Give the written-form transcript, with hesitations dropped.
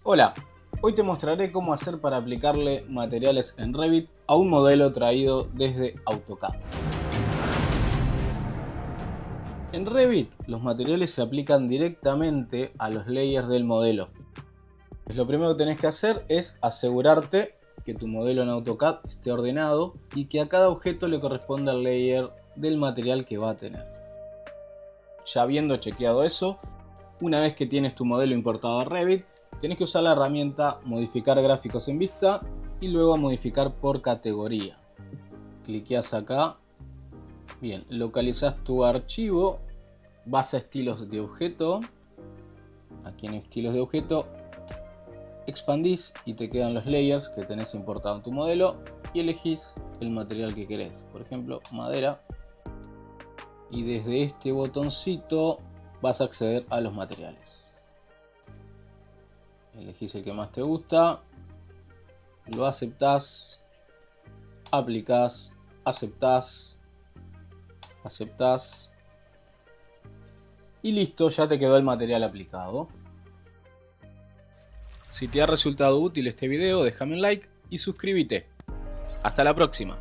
Hola, hoy te mostraré cómo hacer para aplicarle materiales en Revit a un modelo traído desde AutoCAD. En Revit, los materiales se aplican directamente a los layers del modelo. Pues lo primero que tenés que hacer es asegurarte que tu modelo en AutoCAD esté ordenado y que a cada objeto le corresponda el layer del material que va a tener. Ya habiendo chequeado eso, una vez que tienes tu modelo importado a Revit, tenés que usar la herramienta modificar gráficos en vista y luego modificar por categoría. Cliqueas acá, bien, localizas tu archivo, vas a estilos de objeto, aquí en estilos de objeto, expandís y te quedan los layers que tenés importado en tu modelo y elegís el material que querés, por ejemplo madera, y desde este botoncito vas a acceder a los materiales. Elegís el que más te gusta, lo aceptás, aplicás, aceptás, aceptás y listo, ya te quedó el material aplicado. Si te ha resultado útil este video, déjame un like y suscríbete. Hasta la próxima.